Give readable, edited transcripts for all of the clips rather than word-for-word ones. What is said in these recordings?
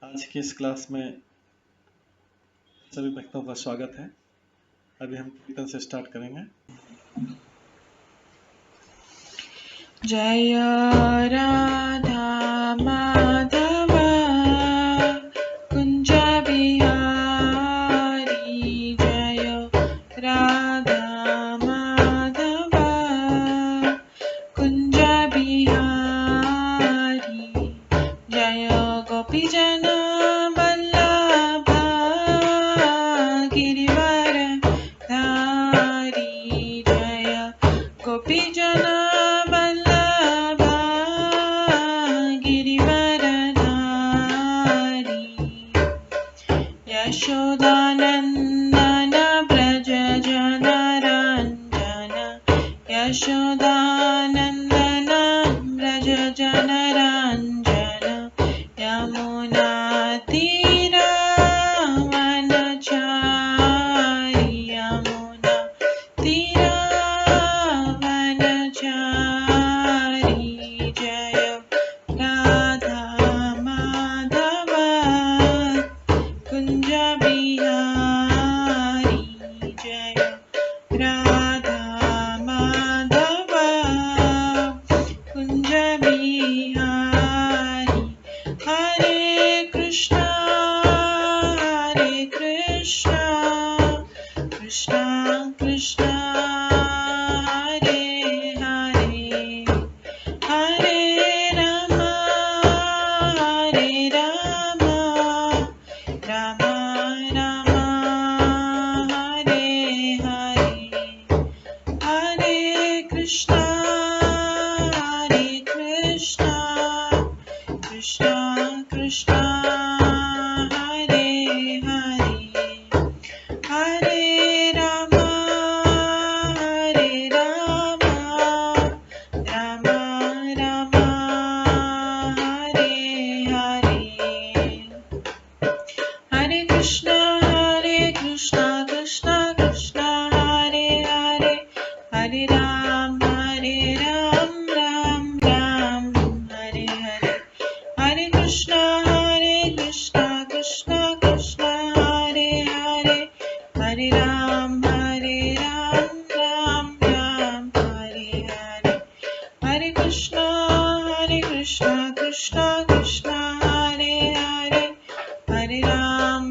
आज की इस क्लास में सभी भक्तों का स्वागत है। अभी हम कीर्तन से स्टार्ट करेंगे। जय राधा माधव कुंज बिहारी, जय राधा माधव कुंज बिहारी, जय गोपीजन वल्लभ गिरिवर धारी, जय गोपीजन वल्लभ गिरिवर धारी, यशोदानंदन व्रज जनरंजन, यशोदानंदन व्रज जनरंजन, यमुना तीरा वनचारी, यमुना तीरा वनचारी, जय राधा माधव कुंज बिहारी, जय राधा माधव कुंज बिहारी, हरे कृष्णा कृष्णा कृष्णा हरे हरे, हरे राम राम राम हरे हरे, हरे कृष्णा कृष्णा कृष्णा हरे हरे, हरे राम राम राम हरे हरे, हरे कृष्णा कृष्णा कृष्णा हरे हरे, हरे राम राम राम हरे हरे, हरे कृष्णा कृष्णा कृष्णा हरे हरे, हरे राम राम राम हरे हरे, हरे कृष्णा कृष्णा कृष्णा हरे हरे, हरे राम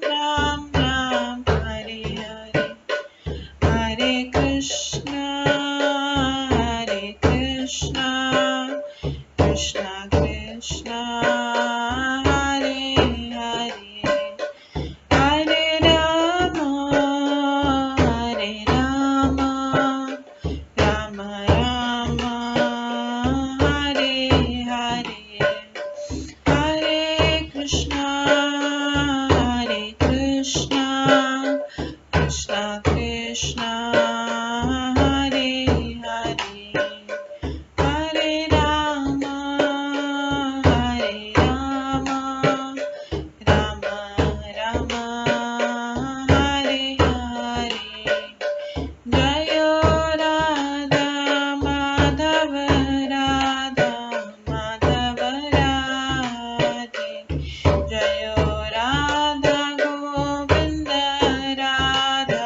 राम राम हरे हरे, हरे कृष्णा कृष्णा कृष्णा हरे हरे, हरे राम राम राम हरे हरे, हरे कृष्णा कृष्णा कृष्णा हरे हरे, हरे राम राम राम हरे हरे, जय राधा माधव राधे, जय राधा गोविंद राधे,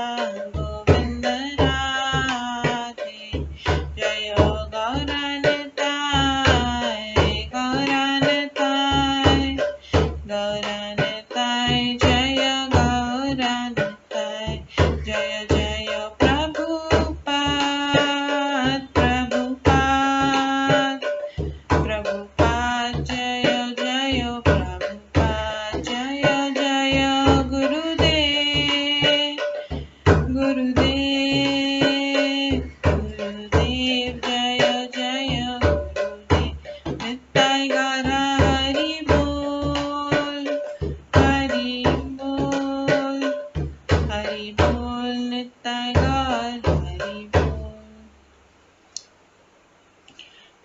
जय गौरनिताय जय गौरनिताय, जय जय प्रभुपाद जय जय प्रभुपाद, जय जय गुरुदेव जय जय गुरुदेव, निताय गौर हरि बोल निताय गौर हरि बोल।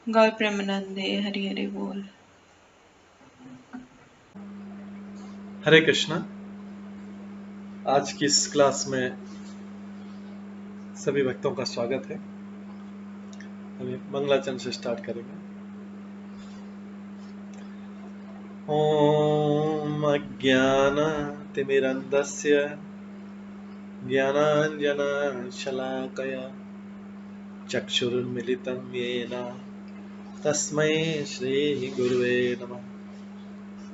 गौर प्रेमानंदे हरि हरि बोल। हरे कृष्णा। आज की इस क्लास में सभी भक्तों का स्वागत है। अभी मंगलाचरण से स्टार्ट करेंगे। ॐ अज्ञानतिमिरन्धस्य ज्ञानाञ्जनशलाकया चक्षुरुन्मिलितं येन तस्मै श्रीगुरुवे नमः।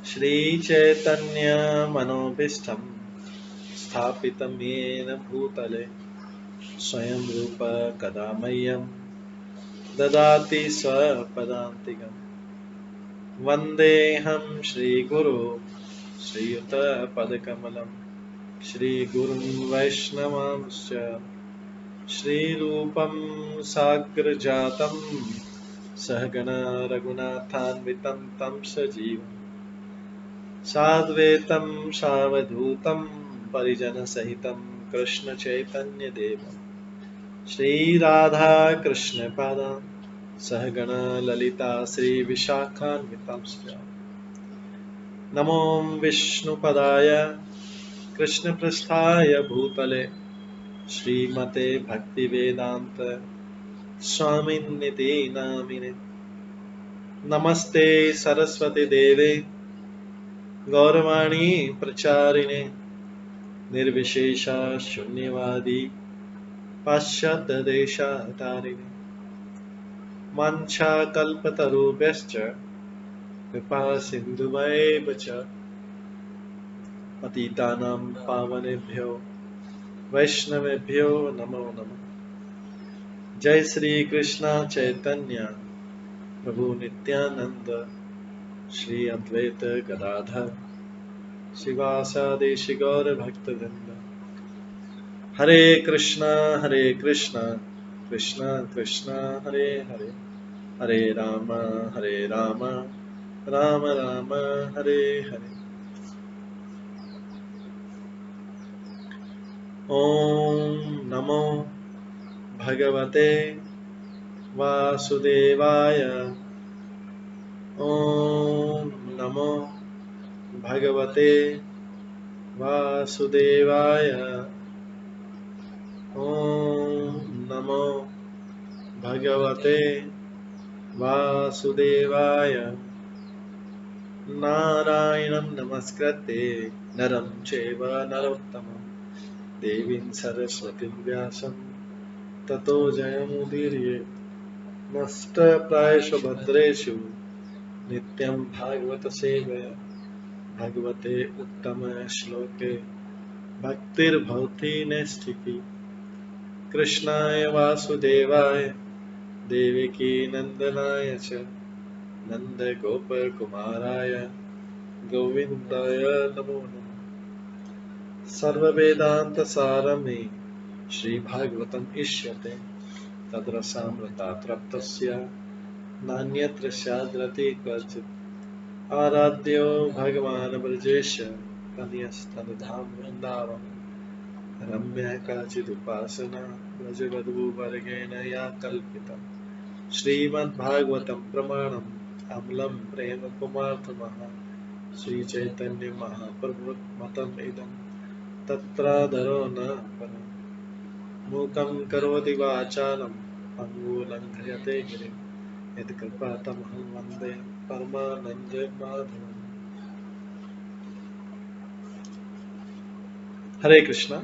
श्रीचैतन्यमनोभीष्टं स्थापितं येन भूतले स्वयं रूप कदा मह्यं ददाति स्वपदान्तिकम्। वन्देऽहं श्रीगुरो श्रीयुतपदकमलं श्रीगुरुं वैष्णवांश्च श्रीरूपं साग्रजातं सहगण रघुनाथान्वितं तं सजीवं साद्वैतं सावधूतं परिजनसहितं कृष्णचैतन्यदेवं श्रीराधाकृष्णपादान् सहगण ललिता श्रीविशाखान्वितांश्च नमो विष्णुपदाय कृष्णपृष्ठाय भूतले श्रीमते भक्तिवेदान्त स्वामिन्निति नामिने। नमस्ते सरस्वती देवे गौरवाणी प्रचारिणे निर्विशेष शून्यवादी पाश्चात्य देशातारिणे। वाञ्छाकल्पतरुभ्यश्च कृपा सिन्धुभ्येव च पतितानां पावनेभ्यो वैष्णवेभ्यो नमो नमः। जय श्री कृष्ण चैतन्य प्रभु नित्यानंद श्री अद्वैत गदाधर शिवासादि गौर भक्तवृंद। हरे कृष्णा कृष्णा कृष्णा हरे हरे, हरे राम राम राम हरे हरे। ओम नमो भगवते वासुदेवाय। ओम नमो भगवते वासुदेवाय। ओम नमो भगवते वासुदेवाय। नारायणं नमस्कृत्य नरं चैव नरोत्तमं देवीं सरस्वतीं व्यासं ततो जयमुदीरये। नष्टप्रायेषु भद्रेषु नित्यं भागवत सेवया भगवते उत्तम श्लोके भक्तिर्भवति नैष्ठिकी। कृष्णाय वासुदेवाय देवकी नंदनाय च नन्दगोपकुमाराय गोविन्दाय नमो नमः। सर्ववेदान्तसारमे श्रीभागवतम् इष्यते तद्रसामृतात् नान्यत्र स्याद्रति क्वचित्। आराध्यो भगवान् ब्रजेश कन्यस्तनधाम वृन्दावन रम्या काचिदुपासना व्रजवधूवर्गेण या कल्पिता। श्रीमद्भागवतं प्रमाणम् अमलं प्रेम कुमार्थमः श्रीचैतन्य महाप्रभुमतम् इदं तत्रादरो न परम्। मूकं करोति वाचालं पङ्गुलङ्घयते गिरिं यत्कृपातमहं वन्दे परमानन्दमाधवम्। हरे कृष्णा।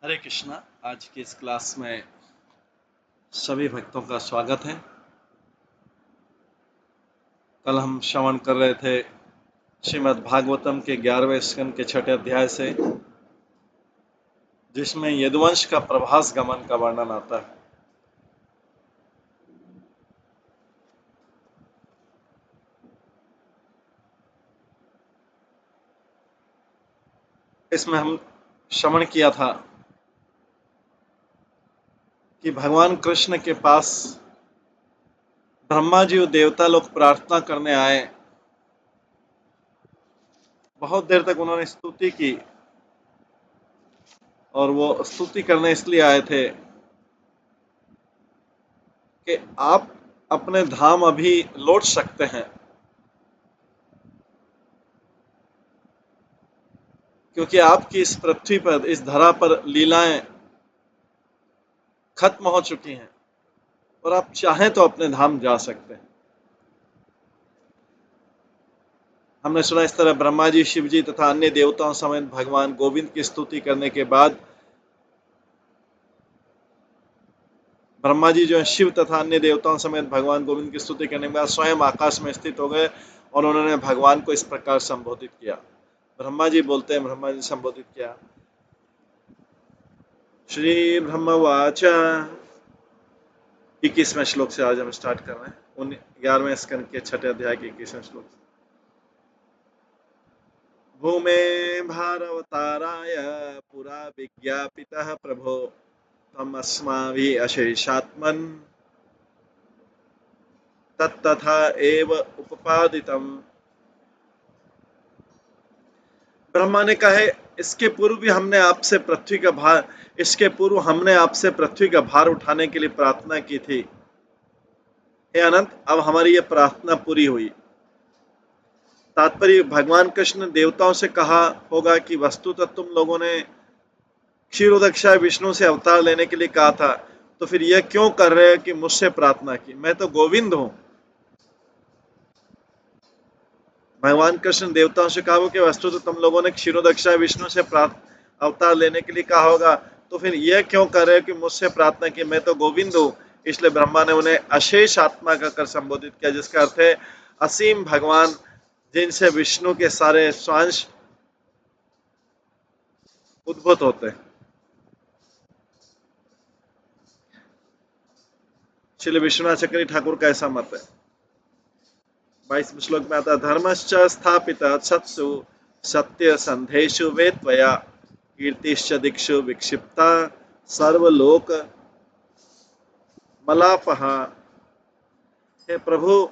हरे कृष्णा। आज की इस क्लास में सभी भक्तों का स्वागत है। कल हम श्रवण कर रहे थे श्रीमद् भागवतम के 11वें स्कंद के 6ठे अध्याय से, जिसमें यदुवंश का प्रभास गमन का वर्णन आता है। इसमें हम श्रवण किया था कि भगवान कृष्ण के पास ब्रह्मा जी और देवता लोग प्रार्थना करने आए। बहुत देर तक उन्होंने स्तुति की, और वो स्तुति करने इसलिए आए थे कि आप अपने धाम अभी लौट सकते हैं, क्योंकि आपकी इस पृथ्वी पर, इस धरा पर लीलाएं खत्म हो चुकी हैं और आप चाहें तो अपने धाम जा सकते हैं। हमने सुना इस तरह ब्रह्मा जी, शिव जी तथा अन्य देवताओं समेत भगवान गोविंद की स्तुति करने के बाद ब्रह्मा जी जो है शिव तथा अन्य देवताओं समेत भगवान गोविंद की स्तुति करने के बाद स्वयं आकाश में स्थित हो गए और उन्होंने भगवान को इस प्रकार संबोधित किया। ब्रह्मा जी बोलते हैं, ब्रह्मा जी संबोधित किया, श्री ब्रह्मवाच। 21वें श्लोक से आज हम स्टार्ट कर रहे हैं, 11वें स्कंद के 6ठे अध्याय के 21वें श्लोक से। भूमे भारवताराय पुरा विज्ञापितः प्रभो तम अस्माभिः अशेषात्मन् तत्तथा एव उपपादितम्। ब्रह्मा ने कहा है, इसके पूर्व भी हमने आपसे पृथ्वी का भार इसके पूर्व हमने आपसे पृथ्वी का भार उठाने के लिए प्रार्थना की थी। हे अनंत, अब हमारी यह प्रार्थना पूरी हुई। तात्पर्य, भगवान कृष्ण देवताओं से कहा होगा कि वस्तुतः तुम लोगों ने क्षीरोदक्षाय विष्णु से अवतार लेने के लिए कहा था, तो फिर यह क्यों कर रहे हो कि मुझसे प्रार्थना की? मैं तो गोविंद हूं। भगवान कृष्ण देवताओं से कहा कि वस्तुतः तुम लोगों ने क्षीरोदक्षाय विष्णु से अवतार लेने के लिए कहा होगा, तो फिर यह क्यों कर रहे हो कि मुझसे प्रार्थना की? मैं तो गोविंद हूं। इसलिए ब्रह्मा ने उन्हें अशेष आत्मा कहकर संबोधित किया, जिसका अर्थ है असीम भगवान, जिनसे विष्णु के सारे स्वांश उद्भूत होते हैं। श्री विश्वनाथ चक्रवर्ती ठाकुर का ऐसा मत है। 22वें श्लोक में आता है, धर्मश्च स्थापित सत्सु सत्य संधेषु वेत्वया कीर्तिश्च दिक्षु विक्षिप्ता सर्वलोक मलापहा। हे प्रभु,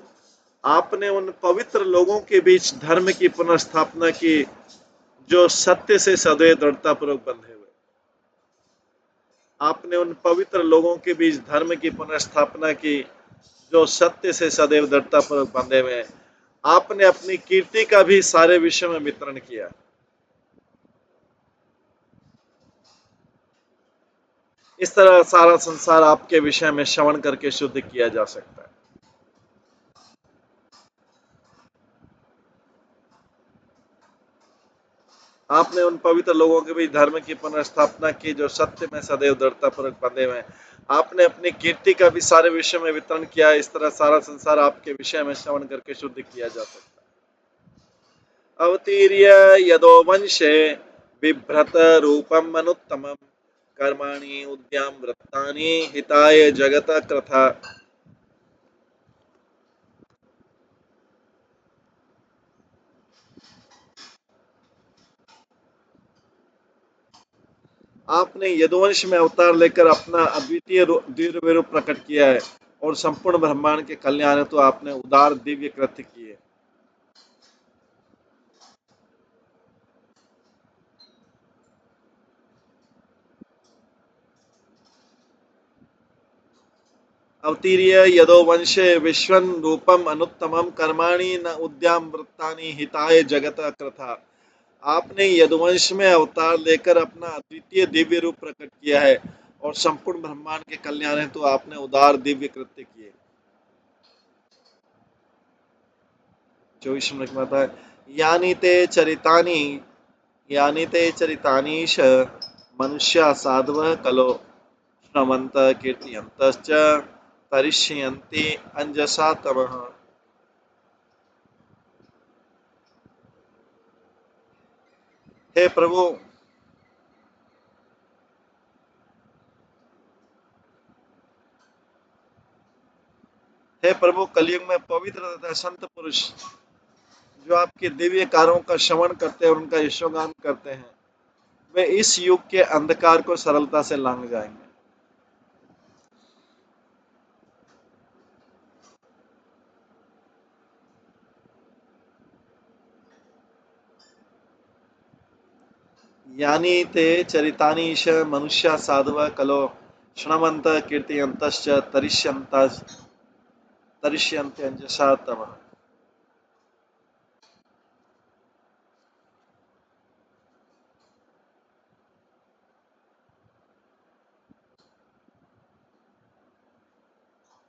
आपने उन पवित्र लोगों के बीच धर्म की पुनर्स्थापना की जो सत्य से सदैव दृढ़तापूर्वक बंधे हुए। आपने उन पवित्र लोगों के बीच धर्म की पुनर्स्थापना की जो सत्य से सदैव दृढ़तापूर्वक बंधे हुए। आपने अपनी कीर्ति का भी सारे विश्व में वितरण किया। इस तरह सारा संसार आपके विषय में श्रवण करके शुद्ध किया जा सकता है। आपने उन पवित्र लोगों के बीच धर्म की पुनर्स्थापना की जो सत्य में सदैव दृढ़तापूर्वक बंधे हुए। आपने अपनी कीर्ति का भी सारे विश्व में वितरण किया। इस तरह सारा संसार आपके विषय में श्रवण करके शुद्ध किया जा सकता है। अवतीर्य यदो वंशे बिभ्रत रूपम अनुत्तमम कर्माणि उद्याम वृत्तानि हिताय जगत कृथा। आपने यदुवंश में अवतार लेकर अपना अद्वितीय दिव्य रूप प्रकट किया है और संपूर्ण ब्रह्मांड के कल्याण हेतु तो आपने उदार दिव्य कृत्य किए। अवतीर्य यदो वंशे विश्वं रूपम अनुत्तमम कर्माणि न उद्याम वृत्तानि हिताय जगत कृथा। आपने यदुवंश में अवतार लेकर अपना अद्वितीय दिव्य रूप प्रकट किया है और संपूर्ण ब्रह्मांड के कल्याण हेतु तो आपने उदार दिव्य कृत्य किए। 24 मिनट में आता है, यानी ते चरितानी यानी ते चरितानीश मनुष्या साधवः कलो श्रमंत कीर्तयन्तश्च तरिष्यन्ति अंजसा तमः। हे प्रभु, हे प्रभु, कलयुग में पवित्र तथा संत पुरुष जो आपके दिव्य कार्यों का श्रवण करते हैं और उनका यशोगान करते हैं, वे इस युग के अंधकार को सरलता से लांघ जाएंगे। यानी ते चरितानीश मनुष्या साधव कलो श्रमंत कीर्तयन्तश्च तरिष्यन्ति अंजसा तमः।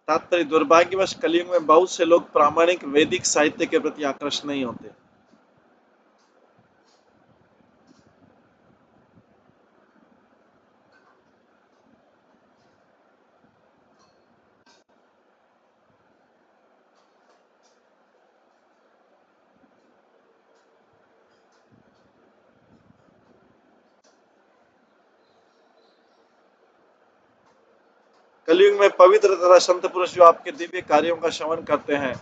तात्पर्य, दुर्भाग्यवश कलयुग में बहुत से लोग प्रामाणिक वैदिक साहित्य के प्रति आकृष्ट नहीं होते। कलयुग में पवित्र तथा संत पुरुष जो आपके दिव्य कार्यों का श्रवण करते हैं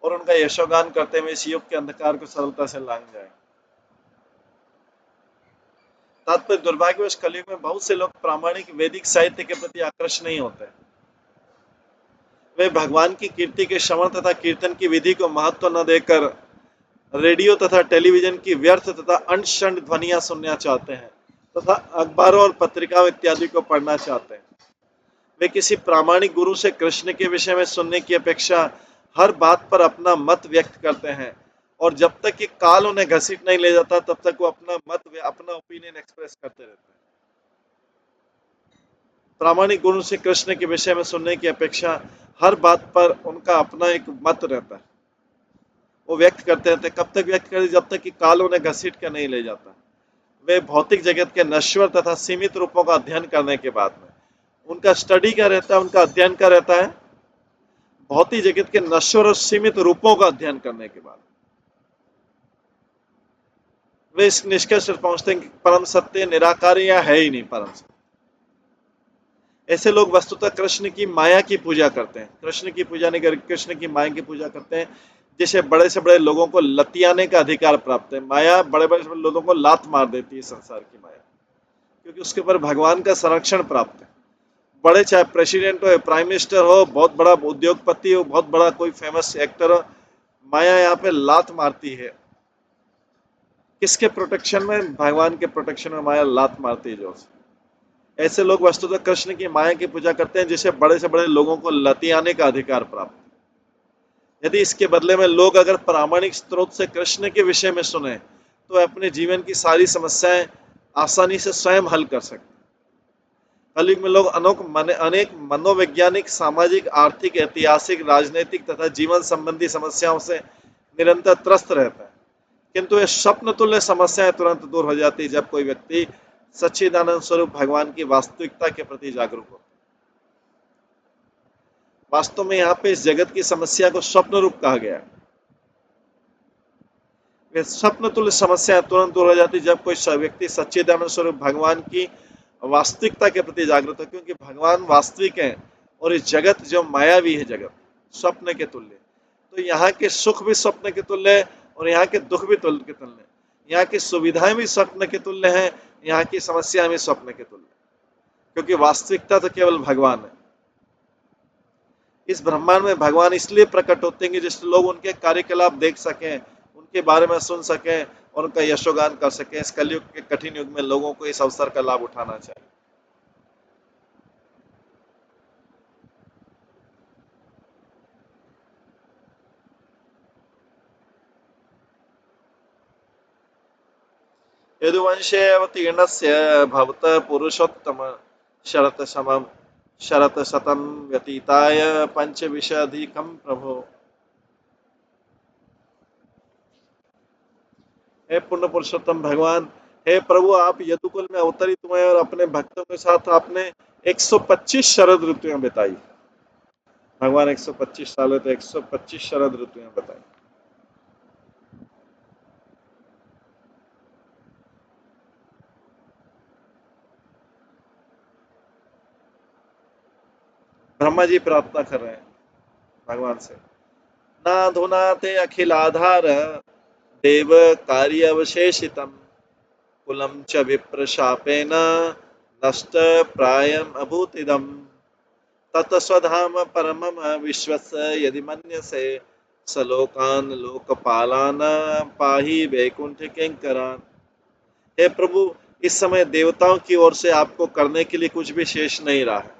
और उनका यशोगान करते हुए इस युग के अंधकार को सरलता से लांघ जाए। तात्पर्य, दुर्भाग्यवश कलयुग में बहुत से लोग प्रामाणिक वैदिक साहित्य के प्रति आकृष्ट नहीं होते। वे भगवान की कीर्ति के श्रवण तथा कीर्तन की विधि को महत्व न देकर रेडियो तथा टेलीविजन की व्यर्थ तथा अनशन ध्वनियां सुनना चाहते हैं तथा अखबारों और पत्रिकाओं इत्यादि को पढ़ना चाहते हैं। वे किसी प्रामाणिक गुरु से कृष्ण के विषय में सुनने की अपेक्षा हर बात पर अपना मत व्यक्त करते हैं और जब तक कि काल उन्हें घसीट नहीं ले जाता तब तक वो अपना ओपिनियन एक्सप्रेस करते रहते हैं। प्रामाणिक गुरु से कृष्ण के विषय में सुनने की अपेक्षा हर बात पर उनका अपना एक मत रहता है, वो व्यक्त करते रहते। कब तक व्यक्त करते? जब तक कि काल उन्हें घसीट कर नहीं ले जाता। वे भौतिक जगत के नश्वर तथा सीमित रूपों का अध्ययन करने के बाद में उनका स्टडी क्या रहता है, उनका अध्ययन क्या रहता है? भौतिक जगत के नश्वर और सीमित रूपों का अध्ययन करने के बाद वे इस निष्कर्ष पर पहुंचते हैं कि परम सत्य निराकार या है ही नहीं परम सत्य। ऐसे लोग वस्तुतः कृष्ण की माया की पूजा करते हैं। कृष्ण की पूजा नहीं करते, कृष्ण की माया की पूजा करते हैं, जिसे बड़े से बड़े लोगों को लतियाने का अधिकार प्राप्त है। माया बड़े बड़े लोगों को लात मार देती है, संसार की माया, क्योंकि उसके ऊपर भगवान का संरक्षण प्राप्त है। बड़े चाहे प्रेसिडेंट हो, प्राइम मिनिस्टर हो, बहुत बड़ा उद्योगपति हो, बहुत बड़ा कोई फेमस एक्टर हो, माया यहाँ पे लात मारती है। किसके प्रोटेक्शन में? भगवान के प्रोटेक्शन में माया लात मारती है जोर से। ऐसे लोग वस्तुतः कृष्ण की माया की पूजा करते हैं, जिसे बड़े से बड़े लोगों को लतियाने का अधिकार प्राप्त है। यदि इसके बदले में लोग अगर प्रामाणिक स्रोत से कृष्ण के विषय में सुने तो अपने जीवन की सारी समस्याएं आसानी से स्वयं हल कर सकते हैं। कलयुग में लोग अनेक मनोवैज्ञानिक, सामाजिक, आर्थिक, ऐतिहासिक, राजनीतिक तथा जीवन संबंधी समस्याओं से निरंतर त्रस्त रहता है, किंतु ये स्वप्न तुल्य समस्याएं तुरंत दूर हो जाती है जब कोई व्यक्ति सच्चिदानंद स्वरूप भगवान की वास्तविकता के प्रति जागरूक हो। वास्तव में यहाँ पे इस जगत की समस्या को स्वप्न रूप कहा गया है। वे स्वप्न तुल्य समस्या तुरंत दूर हो जाती जब कोई व्यक्ति सच्चिदानंद स्वरूप भगवान की वास्तविकता के प्रति जागरूक है, क्योंकि भगवान वास्तविक है और इस जगत जो मायावी है, जगत स्वप्न के तुल्य। तो यहाँ के सुख भी स्वप्न के तुल्य है और यहाँ के दुख भी तुल्य के तुल्य है। यहाँ की सुविधाएं भी स्वप्न के तुल्य हैं, यहाँ की समस्याएं भी स्वप्न के तुल्य, क्योंकि वास्तविकता तो केवल भगवान है। इस ब्रह्मांड में भगवान इसलिए प्रकट होते हैं कि जिससे लोग उनके कार्यकलाप देख सकें, उनके बारे में सुन सकें और उनका यशोगान कर सकें। इस कलयुग के कठिन युग में लोगों को इस अवसर का लाभ उठाना चाहिए। यदुवंशे अवतीर्णस्य भवतः पुरुषोत्तम शरत समम शरत शतम व्यतीताय पंचविंशधिकं प्रभो। हे पूर्ण पुरुषोत्तम भगवान, हे प्रभु, आप यदुकुल में अवतरित हुए और अपने भक्तों के साथ आपने 125 शरद ऋतुएं बिताई। भगवान 125 साल हुए तो 125 शरद ऋतुएं बताई। ब्रह्मा जी प्रार्थना कर रहे हैं भगवान से, नाधुना ते अखिल आधार देव कार्य अवशेषितम कुलम च विप्र शापेन नष्ट प्रायम अभूतिदम तत स्वधाम परमम विश्वस्य यदि मन्यसे सलोकान लोकपालान पाहि वैकुंठ किंकरान। हे प्रभु, इस समय देवताओं की ओर से आपको करने के लिए कुछ भी शेष नहीं रहा है।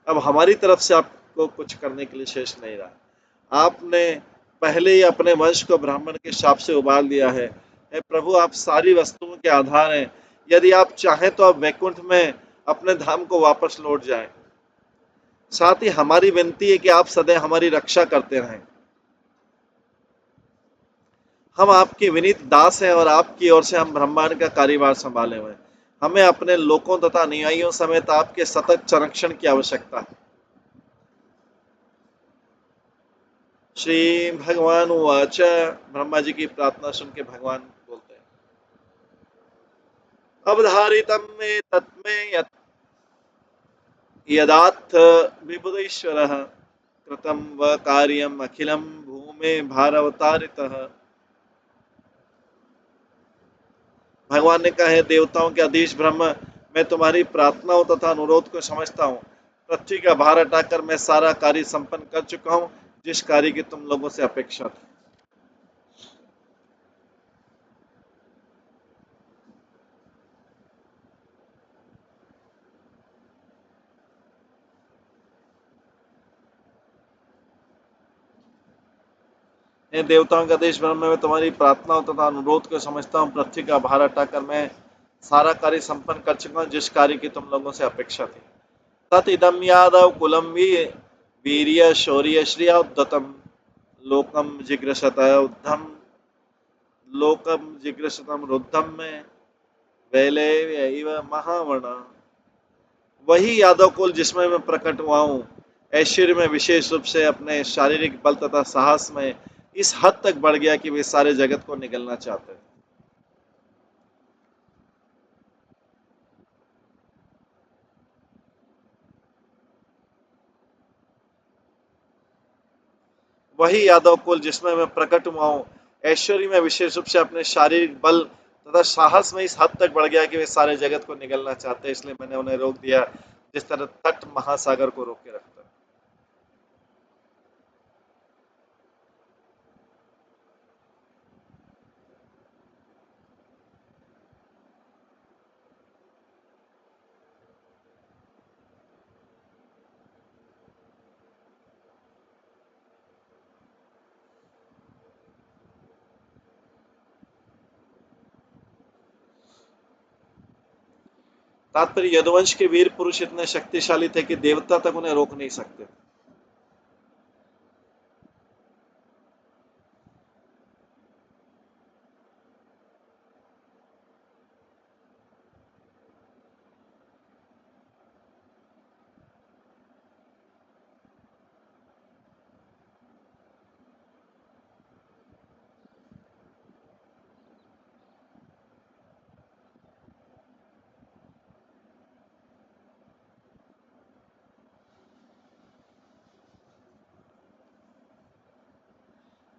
अब हमारी तरफ से आपको कुछ करने के लिए शेष नहीं रहा। आपने पहले ही अपने वंश को ब्राह्मण के शाप से उबार दिया है। हे प्रभु, आप सारी वस्तुओं के आधार हैं। यदि आप चाहें तो आप वैकुंठ में अपने धाम को वापस लौट जाएं। साथ ही हमारी विनती है कि आप सदैव हमारी रक्षा करते रहें। हम आपके विनीत दास हैं और आपकी ओर से हम ब्रह्मांड का कार्यभार संभाले हुए हैं। हमें अपने लोकों तथा अनुयायियों समेत आपके सतत संरक्षण की आवश्यकता है। श्री भगवान उवाच। ब्रह्मा जी की प्रार्थना सुन के भगवान बोलते हैं, अवधारितम में तत्मे यदाथ विबुधीश्वर कृतम व कार्यम अखिलम भूमे भारावतारितः। भगवान ने कहा है, देवताओं के अधीश ब्रह्म, मैं तुम्हारी प्रार्थनाओं तथा अनुरोध को समझता हूँ। पृथ्वी का भार हटाकर मैं सारा कार्य संपन्न कर चुका हूँ, जिस कार्य की तुम लोगों से अपेक्षा थी। हे देवताओं का देश ब्रह्म, मैं तुम्हारी प्रार्थनाओं तथा अनुरोध को समझता हूँ। पृथ्वी का भार हटाकर मैं सारा कार्य संपन्न कर चुका हूँ, जिस कार्य की तुम लोगों से अपेक्षा थी। तत् इदम यादव कुलम वीर्य शौर्य श्रिया उद्धतम लोकम जिग्रसत उद्धम लोकम जिग्रसतम रुद्धम में वैले इव महावर्ण। वही यादव कुल जिसमें मैं प्रकट हुआ हूँ, ऐश्वर्य में विशेष रूप से अपने शारीरिक बल तथा साहस में इस हद तक बढ़ गया कि वे सारे जगत को निगलना चाहते हैं। वही यादव कुल जिसमें मैं प्रकट हुआ हूँ, ऐश्वर्य में विशेष रूप से अपने शारीरिक बल तथा साहस में इस हद तक बढ़ गया कि वे सारे जगत को निगलना चाहते हैं, इसलिए मैंने उन्हें रोक दिया, जिस तरह तट महासागर को रोक के रखता है। तात्पर्य, यदुवंश के वीर पुरुष इतने शक्तिशाली थे कि देवता तक उन्हें रोक नहीं सकते।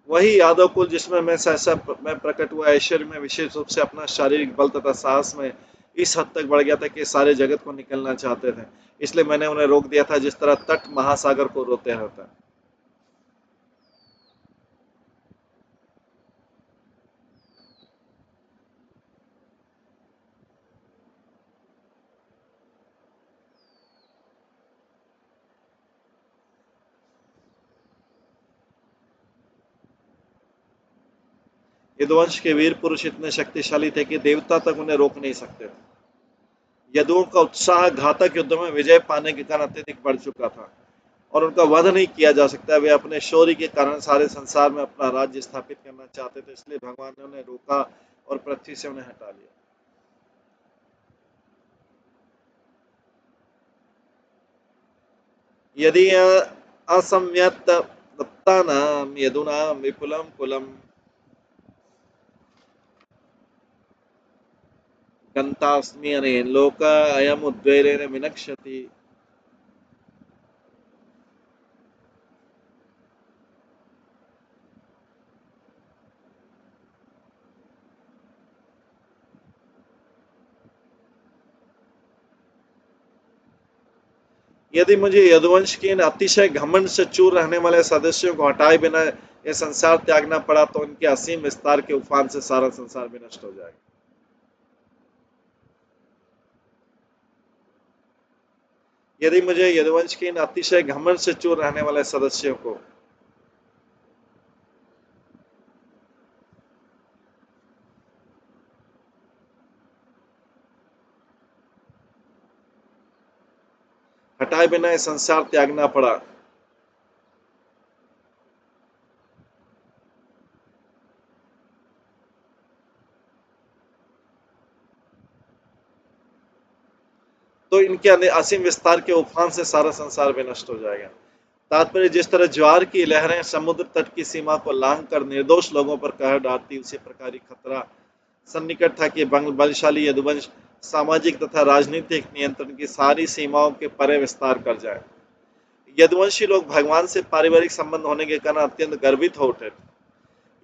वही यादव कुल जिसमें मैं सहसा मैं प्रकट हुआ, ऐश्वर्य में विशेष रूप से अपना शारीरिक बल तथा साहस में इस हद तक बढ़ गया था कि सारे जगत को निकलना चाहते थे, इसलिए मैंने उन्हें रोक दिया था, जिस तरह तट महासागर को रोकते रहता है। यदुवंश के वीर पुरुष इतने शक्तिशाली थे कि देवता तक उन्हें रोक नहीं सकते थे। यदुओं का उत्साह घातक युद्ध में विजय पाने के कारण अत्यधिक बढ़ चुका था और उनका वध नहीं किया जा सकता। वे अपने शौर्य के कारण सारे संसार में अपना राज्य स्थापित करना चाहते थे, इसलिए भगवान ने उन्हें रोका और पृथ्वी से उन्हें हटा लिया। यदि असम्यक्त दत्तानां यदुनां विपुलं कुलम गन्तास्मि अनेन लोक अयम उद्वेलेन विनक्ष्यति। यदि मुझे यदुवंश के इन अतिशय घमंड से चूर रहने वाले सदस्यों को हटाए बिना यह संसार त्यागना पड़ा तो इनके असीम विस्तार के उफान से सारा संसार भी नष्ट हो जाएगा। यदि मुझे यदुवंश के इन अतिशय घमंड से चूर रहने वाले सदस्यों को हटाए बिना यह संसार त्यागना पड़ा तो इनके असीम विस्तार के उफान से सारा संसार भी नष्ट हो जाएगा। तात्पर्य, जिस तरह ज्वार की लहरें समुद्र तट की सीमा को लांघ कर निर्दोष लोगों पर कहर डालती, उसी प्रकार ही खतरा सन्निकट था कि बलशाली यदुवंश सामाजिक तथा राजनीतिक नियंत्रण की सारी सीमाओं के परे विस्तार कर जाए। यदुवंशी लोग भगवान से पारिवारिक संबंध होने के कारण अत्यंत गर्वित हो उठे।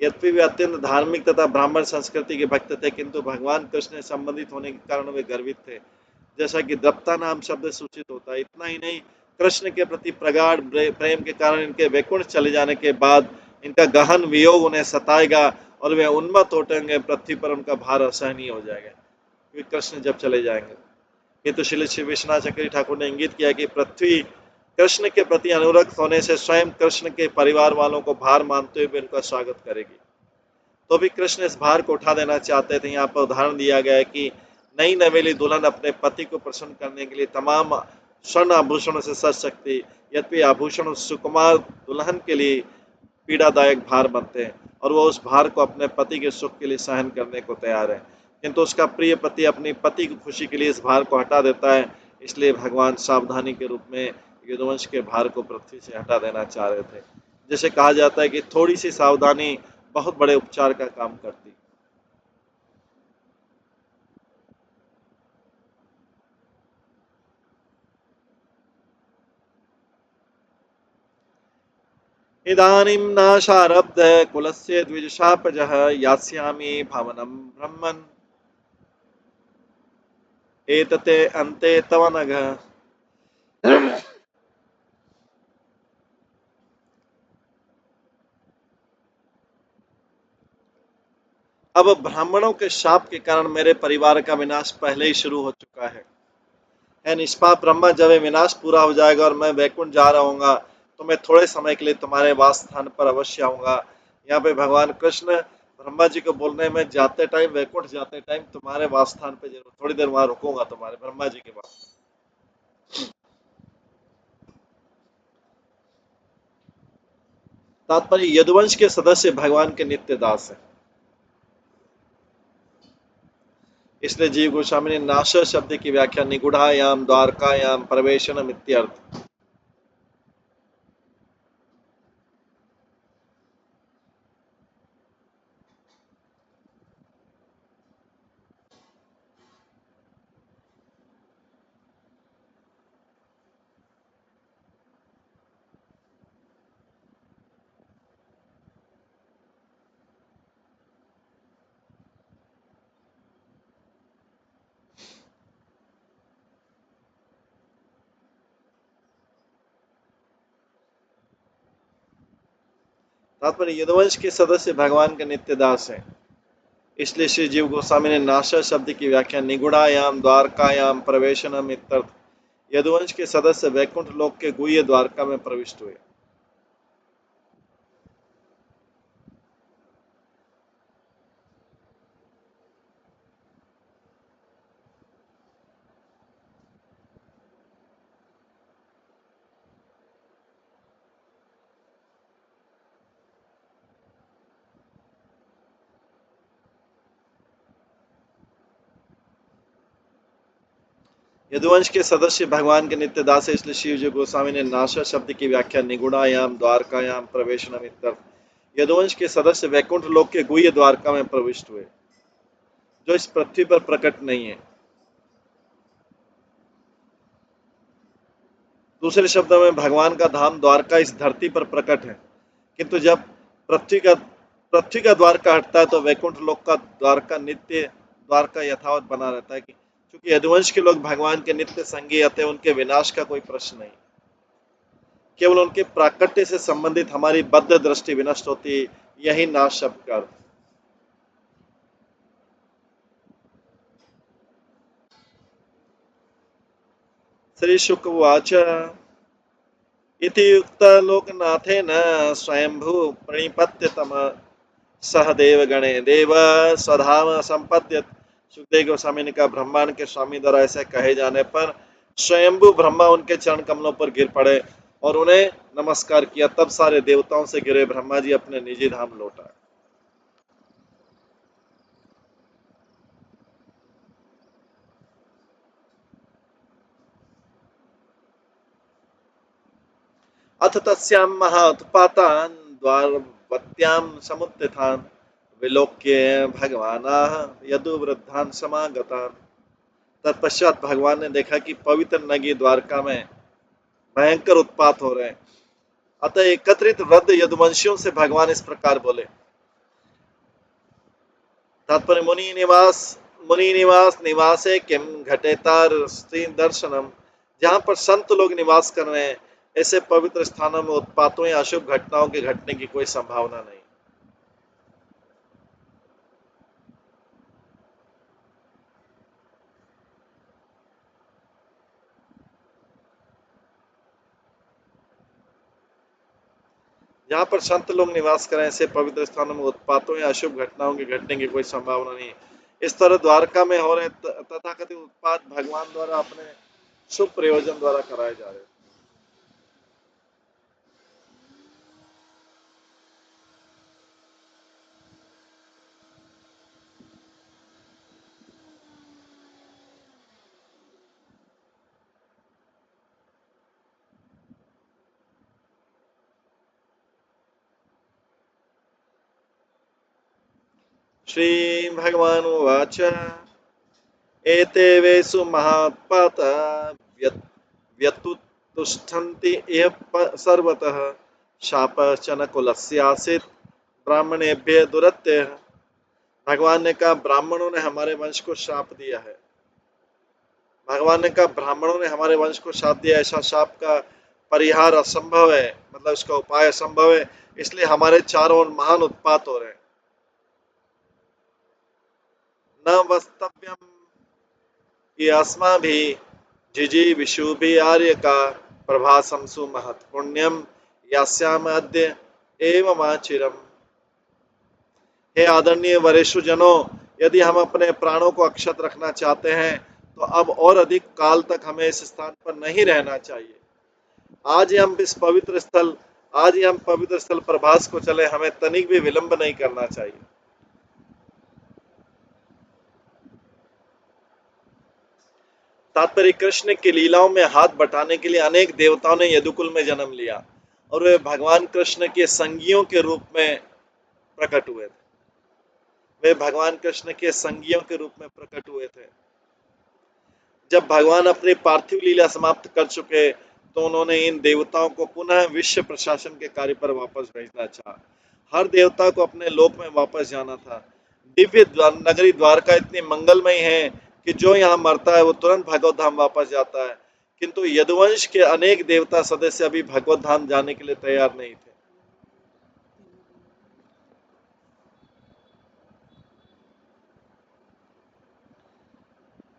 यद्यपि वे अत्यंत धार्मिक तथा ब्राह्मण संस्कृति के भक्त थे, किंतु भगवान कृष्ण से संबंधित होने के कारण वे गर्वित थे, जैसा कि दत्ता नाम शब्द सूचित होता है। इतना ही नहीं, कृष्ण के प्रति प्रगाढ़ प्रेम के कारण इनके वैकुंठ चले जाने के बाद इनका गहन वियोग उन्हें सताएगा और वे उन्मत्त उठेंगे, पृथ्वी पर उनका भार असहनीय हो जाएगा क्योंकि कृष्ण जब चले जाएंगे। ये तो श्री विश्वनाथ चक्री ठाकुर ने इंगित किया कि पृथ्वी कृष्ण के प्रति अनुरक्त होने से स्वयं कृष्ण के परिवार वालों को भार मानते हुए उनका स्वागत करेगी। तो भी कृष्ण इस भार को उठा देना चाहते थे। यहाँ पर उदाहरण दिया गया है कि नई नवेली दुल्हन अपने पति को प्रसन्न करने के लिए तमाम स्वर्ण आभूषणों से सज सकती, यद्यपि आभूषण सुकुमार दुल्हन के लिए पीड़ादायक भार बनते हैं और वह उस भार को अपने पति के सुख के लिए सहन करने को तैयार है, किंतु उसका प्रिय पति अपनी पति की खुशी के लिए इस भार को हटा देता है। इसलिए भगवान सावधानी के रूप में यदुवंश के भार को पृथ्वी से हटा देना चाह रहे थे। जैसे कहा जाता है कि थोड़ी सी सावधानी बहुत बड़े उपचार का काम करती। इदानीं नाशारब्ध कुलस्य द्विजशापजः यास्यामि भवनं ब्रह्मन् एतते अन्ते तव नघ। अब ब्राह्मणों के शाप के कारण मेरे परिवार का विनाश पहले ही शुरू हो चुका है। है निष्पाप ब्रह्मा, जब ये विनाश पूरा हो जाएगा और मैं वैकुंठ जा रहा हूँ तो मैं थोड़े समय के लिए तुम्हारे वास स्थान पर अवश्य आऊंगा। यहाँ पे भगवान कृष्ण ब्रह्मा जी को बोल रहे हैं, मैं जाते टाइम वैकुंठ जाते टाइम तुम्हारे वास स्थान पे जरूर थोड़ी देर वहां रुकूंगा तुम्हारे ब्रह्मा जी के पास। तात्पर्य, यदुवंश के सदस्य भगवान के नित्य दास हैं। इसलिए जीव गोस्वामी ने नाश शब्द की व्याख्या निगुढ़ायाम द्वारकायाम प्रवेशनम इत्यर्थ। तात्पर्य, यदुवंश के सदस्य भगवान के नित्य दास हैं। इसलिए श्री जीव गोस्वामी ने नाशा शब्द की व्याख्या निगुड़ायाम द्वारकायाम प्रवेशनम इत्यर्थ। यदुवंश के सदस्य वैकुंठ लोक के गुह्य द्वारका में प्रविष्ट हुए। यदुवंश के सदस्य भगवान के नित्य दास है, इसलिए शिव जी गोस्वामी ने नाशा शब्द की व्याख्या निगुणायाम द्वारकायाम प्रवेशनम इत्यर्थ। यदुवंश के सदस्य वैकुंठ लोक के गुह्य द्वारका में प्रविष्ट हुए, जो इस पृथ्वी पर प्रकट नहीं है। दूसरे शब्दों में भगवान का धाम द्वारका इस धरती पर प्रकट है, किंतु जब पृथ्वी का द्वारका हटता है तो वैकुंठ लोक का द्वारका नित्य द्वारका यथावत बना रहता है। क्योंकि यदुवंश के लोग भगवान के नित्य संगी अतः उनके विनाश का कोई प्रश्न नहीं, केवल उनके प्राकट्य से संबंधित हमारी बद्ध दृष्टि विनष्ट होती है। यही नाश शब्द का अर्थ। श्री शुक उवाच इति युक्तलोकनाथेन स्वयंभू प्रणिपत्य तम सह देव गणे देव स्वधाम संपद्यत। सुखदेव गोस्वामी ने कहा, ब्रह्मांड के स्वामी द्वारा ऐसे कहे जाने पर स्वयंभू ब्रह्मा उनके चरण कमलों पर गिर पड़े और उन्हें नमस्कार किया। तब सारे देवताओं से गिरे ब्रह्मा जी अपने निजी धाम लौटा। अथ तस्यां महात्पातान् द्वारवत्यां समुत्थितान् विलोक्य भगवानाः यदुवृद्धान् समागतान्। तत्पश्चात भगवान ने देखा कि पवित्र नगरी द्वारका में भयंकर उत्पात हो रहे हैं। अतः एकत्रित वृद्ध यदुवंशियों से भगवान इस प्रकार बोले। तात्पर्य, मुनि निवास निवासे किम घटेतार स्त्री दर्शनम। जहां पर संत लोग निवास कर रहे हैं, ऐसे पवित्र स्थानों में उत्पातों या अशुभ घटनाओं के घटने की कोई संभावना नहीं। जहां पर संत लोग निवास करें, ऐसे पवित्र स्थानों में उत्पातों या अशुभ घटनाओं के घटने की कोई संभावना नहीं। इस तरह द्वारका में हो रहे तथाकथित उत्पात भगवान द्वारा अपने शुभ प्रयोजन द्वारा कराए जा रहे हैं। श्री भगवान उवाच एते वेषु महात्पाता व्यतुतिष्ठन्ति इह सर्वतः शापश्च कुलस्यासीत् ब्राह्मणेभ्यः दुरत्यः। भगवान ने कहा, ब्राह्मणों ने हमारे वंश को शाप दिया है। भगवान ने कहा, ब्राह्मणों ने हमारे वंश को शाप दिया। ऐसा शाप का परिहार असंभव है, मतलब इसका उपाय असंभव है। इसलिए हमारे चारों ओर महान उत्पात हो रहे हैं। न वस्तव्यम कि अस्माभिः जिजीविषुभिः आर्यका प्रभासंसु महत् पुण्यम यास्याम अद्य एवमाचिरम्। हे आदरणीय वरिष्ठ जनों, यदि हम अपने प्राणों को अक्षत रखना चाहते हैं तो अब और अधिक काल तक हमें इस स्थान पर नहीं रहना चाहिए। आज ही हम पवित्र स्थल प्रभास को चले। हमें तनिक भी विलंब नहीं करना चाहिए। तात्पर्य, कृष्ण की लीलाओं में हाथ बटाने के लिए अनेक देवताओं ने यदुकुल में जन्म लिया और वे भगवान कृष्ण के संगियों के रूप में प्रकट हुए थे। वे भगवान कृष्ण के संगियों के रूप में प्रकट हुए थे। जब भगवान अपनी पार्थिव लीला समाप्त कर चुके तो उन्होंने इन देवताओं को पुनः विश्व प्रशासन के कार्य पर वापस भेजना चाहा। हर देवता को अपने लोक में वापस जाना था। दिव्य नगरी द्वारका इतनी मंगलमय है कि जो यहाँ मरता है वो तुरंत भगवत धाम वापस जाता है, किंतु यदुवंश के अनेक देवता सदस्य अभी भगवत धाम जाने के लिए तैयार नहीं थे।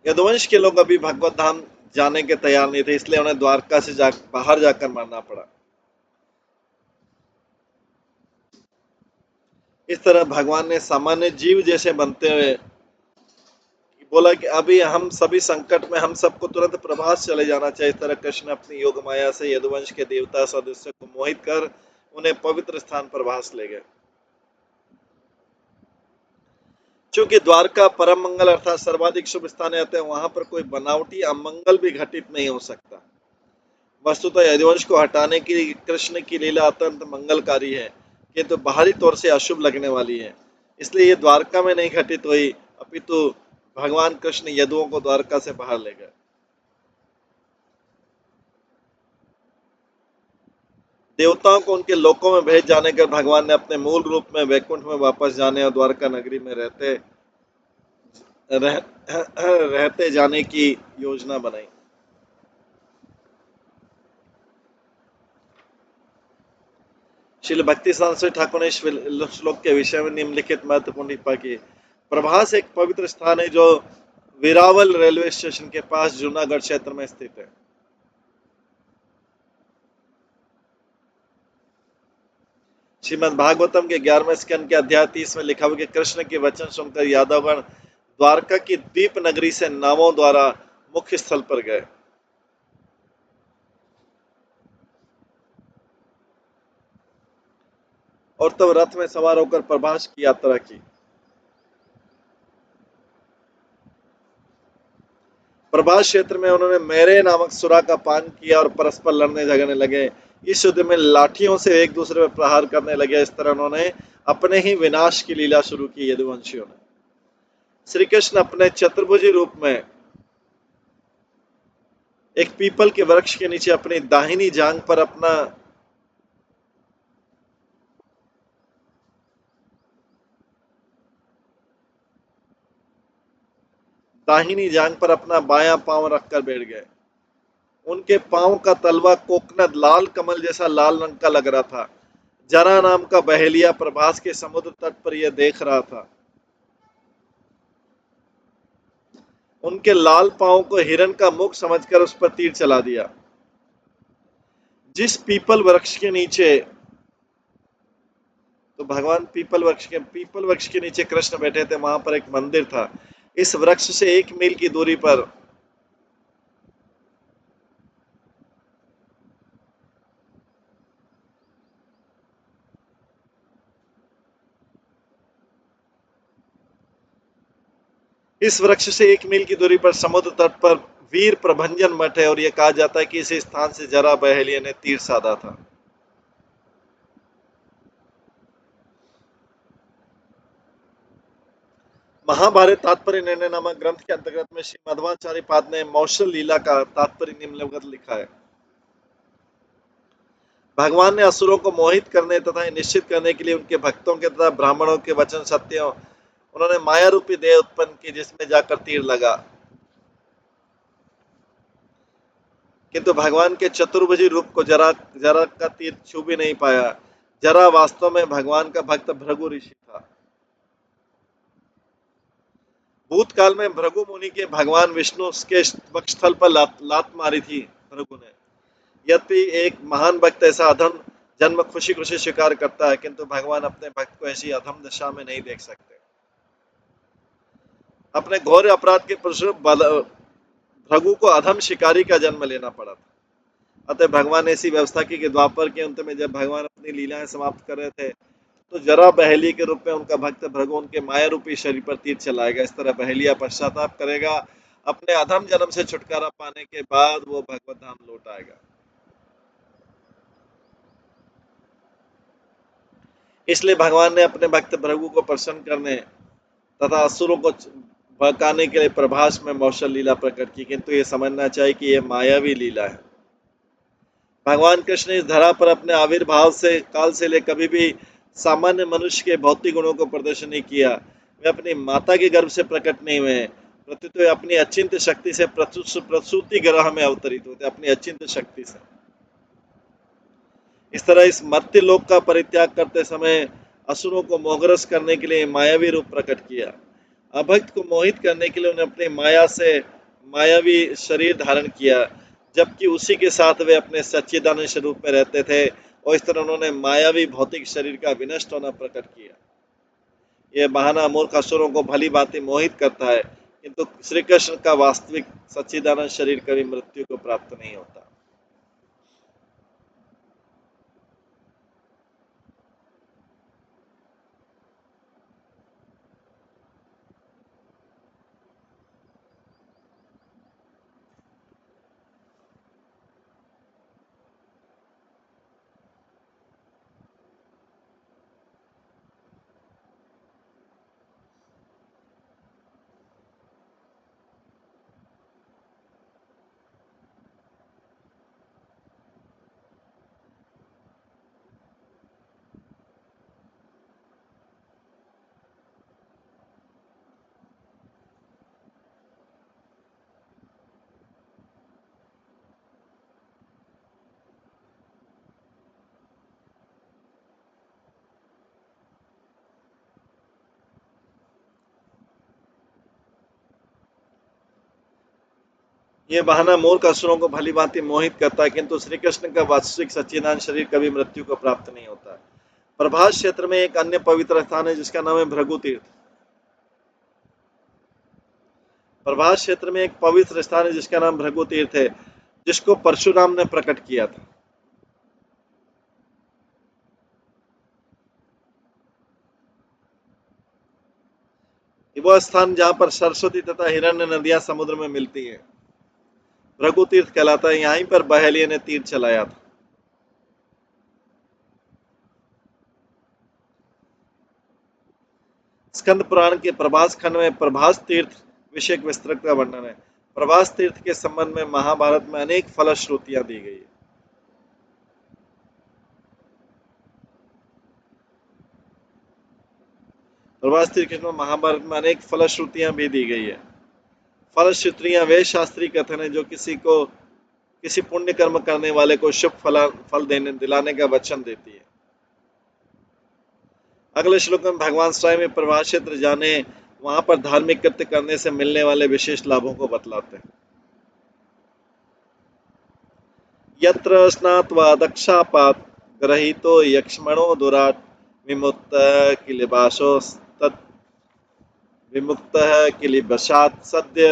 यदुवंश के लोग अभी भगवत धाम जाने के तैयार नहीं थे, इसलिए उन्हें द्वारका से बाहर जाकर मरना पड़ा। इस तरह भगवान ने सामान्य जीव जैसे बनते हुए बोला कि अभी हम सभी संकट में, हम सबको तुरंत प्रभास चले जाना चाहिए। इस तरह कृष्ण अपनी योग माया से यदुवंश के देवता सदस्य को मोहित कर उन्हें पवित्र स्थान प्रभास ले गए। चूंकि द्वारका परम मंगल अर्थात सर्वाधिक शुभ स्थान है, अतः वहां पर कोई बनावटी अमंगल भी घटित नहीं हो सकता। वस्तुतः यदुवंश को हटाने की कृष्ण की लीला अत्यंत मंगलकारी है, किंतु बाहरी तौर से अशुभ लगने वाली है। इसलिए ये द्वारका में नहीं घटित हुई, अपितु भगवान कृष्ण यदुओं को द्वारका से बाहर ले गए। देवताओं को उनके लोकों में भेज जाने कर भगवान ने अपने मूल रूप में वैकुंठ में वापस जाने और द्वारका नगरी में रह, रहते जाने की योजना बनाई। श्रील भक्ति सांस्कृतिक ठाकुर ने श्लोक के विषय में निम्नलिखित महत्वपूर्ण टिप्पणी की। प्रभास एक पवित्र स्थान है जो वेरावल रेलवे स्टेशन के पास जूनागढ़ क्षेत्र में स्थित है। श्रीमद् भागवतम के 11वें स्कंद के अध्याय 30 में लिखा हुआ कि कृष्ण के वचन सुनकर यादवगण द्वारका की द्वीप नगरी से नावों द्वारा मुख्य स्थल पर गए और तब रथ में सवार होकर प्रभास की यात्रा की। प्रभास क्षेत्र में उन्होंने मेरे नामक सुरा का पान किया और परस्पर लड़ने झगड़ने लगे। इस युद्ध में लाठियों से एक दूसरे पर प्रहार करने लगे। इस तरह उन्होंने अपने ही विनाश की लीला शुरू की। यदुवंशियों ने श्री कृष्ण अपने चतुर्भुजी रूप में एक पीपल के वृक्ष के नीचे अपनी दाहिनी जांग पर अपना बायां पांव रखकर बैठ गए। उनके पांव का तलवा कोकनद लाल कमल जैसा लाल रंग का लग रहा था। जरा नाम का बहेलिया प्रभास के समुद्र तट पर यह देख रहा था। उनके लाल पांव को हिरण का मुख समझकर उस पर तीर चला दिया। जिस तो भगवान पीपल वृक्ष के नीचे कृष्ण बैठे थे, वहां पर एक मंदिर था। इस वृक्ष से 1 मील की दूरी पर समुद्र तट पर वीर प्रभंजन मठ है और यह कहा जाता है कि इस स्थान से जरा बहेलिया ने तीर साधा था। महाभारत तात्पर्य निर्णय नामक ग्रंथ के अंतर्गत में श्री मध्वाचार्य पाद ने मौसल लीला का तात्पर्य निम्नलिखित लिखा है। भगवान ने असुरों को मोहित करने तथा निश्चित करने के लिए उनके भक्तों के तथा ब्राह्मणों के वचन सत्यों उन्होंने माया रूपी देह उत्पन्न की, जिसमें जाकर तीर लगा। किंतु भगवान के चतुर्भुजी रूप को जरा जरा का तीर छू भी नहीं पाया। जरा वास्तव में भगवान का भक्त भृगु ऋषि था। भूतकाल में भृगु मुनि के भगवान विष्णु के वक्षस्थल पर लात मारी थी भृगु ने। यद्यपि एक महान भक्त ऐसा अधम जन्म खुशी खुशी स्वीकार करता है, किंतु भगवान अपने भक्त को ऐसी अधम दशा में नहीं देख सकते। अपने घोर अपराध के परिणामस्वरूप भृगु को अधम शिकारी का जन्म लेना पड़ा था। अतः भगवान ने ऐसी व्यवस्था की कि द्वापर के अंत में जब भगवान अपनी लीलाएं समाप्त कर रहे थे, तो जरा बहेली के रूप में उनका भक्त भृगु उनके माया रूपी शरीर पर तीर चलाएगा। इस तरह बहेलिया पश्चाताप करेगा। अपने अधम जन्म से छुटकारा पाने के बाद वो भगवत धाम लौट आएगा। इसलिए भगवान ने अपने भक्त भृगु को प्रसन्न करने तथा असुरों को भड़काने के लिए प्रभास में मौसल लीला प्रकट की। किंतु ये समझना चाहिए कि यह मायावी लीला है। भगवान कृष्ण इस धरा पर अपने आविर्भाव से काल से ले कभी भी सामान्य मनुष्य के भौतिक गुणों को प्रदर्शन नहीं किया। वे अपनी माता के गर्भ से प्रकट नहीं हुए, प्रत्युत वे अपनी अचिंत्य शक्ति से प्रसूति ग्रह में अवतरित होते, अपनी अचिंत्य शक्ति से। इस तरह इस मर्त्य लोक का परित्याग करते समय असुरों को मोहग्रस्त करने के लिए मायावी रूप प्रकट किया। अभक्त को मोहित करने के लिए उन्हें अपनी माया से मायावी शरीर धारण किया, जबकि उसी के साथ वे अपने सच्चिदानंद स्वरूप में रहते थे, और इस तरह उन्होंने मायावी भौतिक शरीर का विनष्ट होना प्रकट किया। यह बहाना मूर्ख असुरों को भली भांति मोहित करता है, किंतु श्री कृष्ण का वास्तविक सच्चिदानंद शरीर कभी मृत्यु को प्राप्त नहीं होता। ये बहाना मूर्ख असुरों को भली भांति मोहित करता है, किंतु श्री कृष्ण का वास्तविक सच्चिदानंद शरीर कभी मृत्यु को प्राप्त नहीं होता। प्रभास क्षेत्र में एक अन्य पवित्र स्थान है जिसका नाम है भृगु तीर्थ। प्रभास क्षेत्र में एक पवित्र स्थान है जिसका नाम भृगु तीर्थ है, जिसको परशुराम ने प्रकट किया था। वह स्थान जहां पर सरस्वती तथा हिरण्य नदियां समुद्र में मिलती हैं, भृगु तीर्थ कहलाता है। यहीं पर बहेलिया ने तीर चलाया था। स्कंद पुराण के प्रभास खंड में प्रभास तीर्थ विषय विस्तृत का वर्णन है। प्रभास तीर्थ के संबंध में महाभारत में अनेक फलश्रुतियां दी गई है। प्रभास तीर्थ के संबंध में महाभारत में अनेक फलश्रुतियां भी दी गई है। फलश्रुतियां वे शास्त्रीय कथन है जो किसी पुण्य कर्म करने वाले को शुभ फल देने दिलाने का वचन देती है। अगले श्लोक में भगवान स्वयं प्रभास क्षेत्र जाने, वहां पर धार्मिक कृत्य करने से मिलने वाले विशेष लाभों को बतलाते हैं। यत्र स्नात्वा दक्षापात ग्रहीतो यक्ष्मणो दुराट विमुक्तः किलिबाशोस्तत् विमुक्तः किलिबशात् सद्य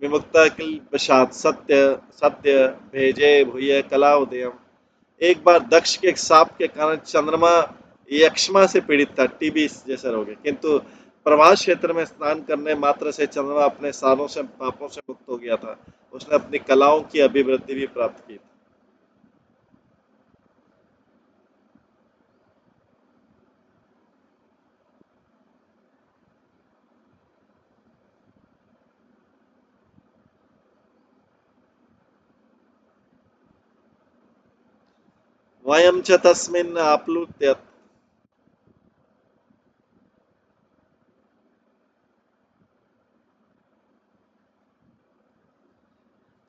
विमुक्तः किलिबशात् सत्य सत्य भेजे भूय कला उदयम। एक बार दक्ष के सांप के कारण चंद्रमा यक्ष्मा से पीड़ित था, टीबी जैसे रोग है, किंतु प्रभास क्षेत्र में स्नान करने मात्र से चंद्रमा अपने सालों से पापों से मुक्त हो गया था। उसने अपनी कलाओं की अभिवृद्धि भी प्राप्त की थी। वयं च तस्मिन् आप्लुत्य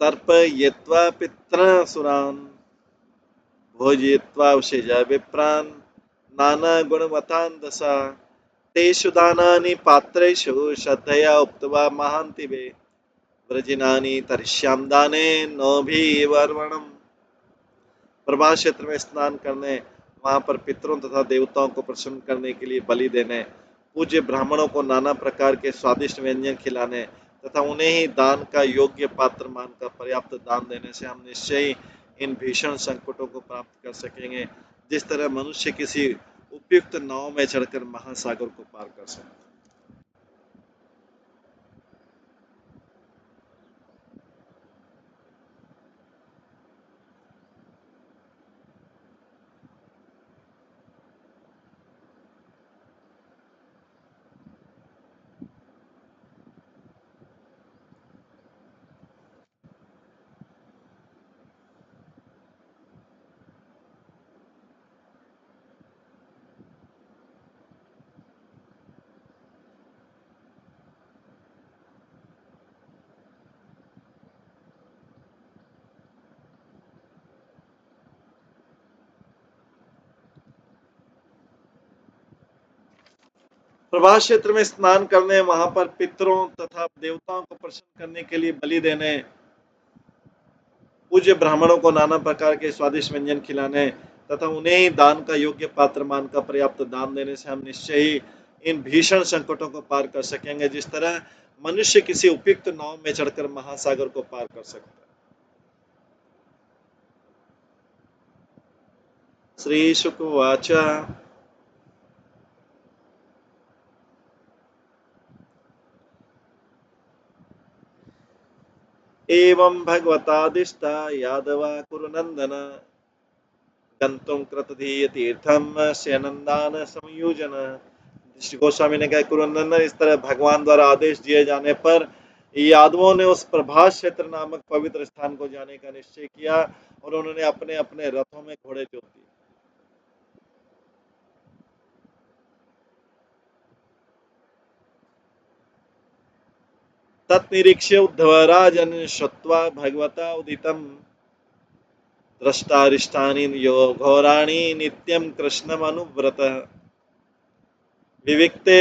तर्पयित्वा पितॄन् भोजयित्वा उषिजा विप्रान् नानागुणवतान् दशा तेषु दानानि पात्रेषु श्रद्धया उक्त्वा महान्ति वे व्रजिनानि तरिष्यां दाने नोभिवर्वणम्। प्रभास क्षेत्र में स्नान करने, वहां पर पितरों तथा देवताओं को प्रसन्न करने के लिए बलि देने, पूज्य ब्राह्मणों को नाना प्रकार के स्वादिष्ट व्यंजन खिलाने तथा उन्हें ही दान का योग्य पात्र मानकर पर्याप्त दान देने से हम निश्चय ही इन भीषण संकटों को प्राप्त कर सकेंगे, जिस तरह मनुष्य किसी उपयुक्त नाव में चढ़कर महासागर को पार कर सकता है। प्रभास क्षेत्र में स्नान करने, वहां पर पितरों तथा देवताओं को प्रसन्न करने के लिए बलि देने, पूज्य ब्राह्मणों को नाना प्रकार के स्वादिष्ट व्यंजन खिलाने तथा उन्हें ही दान का योग्य पात्र मानकर पर्याप्त दान देने से हम निश्चय ही इन भीषण संकटों को पार कर सकेंगे, जिस तरह मनुष्य किसी उपयुक्त नाव में चढ़कर महासागर को पार कर सकता है। श्री शुकवाच एवं भगवतादिष्टा यादवा कुरुनंदन गंतुम कृतधीय तीर्थम स्यनंदान समयोजन। श्री गोस्वामी ने कहा, कुरुनंदन, इस तरह भगवान द्वारा आदेश दिए जाने पर यादवों ने उस प्रभास क्षेत्र नामक पवित्र स्थान को जाने का निश्चय किया और उन्होंने अपने अपने रथों में घोड़े जोत दिए। तत्निरीक्ष्य उद्धवराजन श्रुत्वा भगवता उदितम द्रष्टारिष्टानि यो घोराणि नित्यं कृष्णमनुव्रतः विविक्ते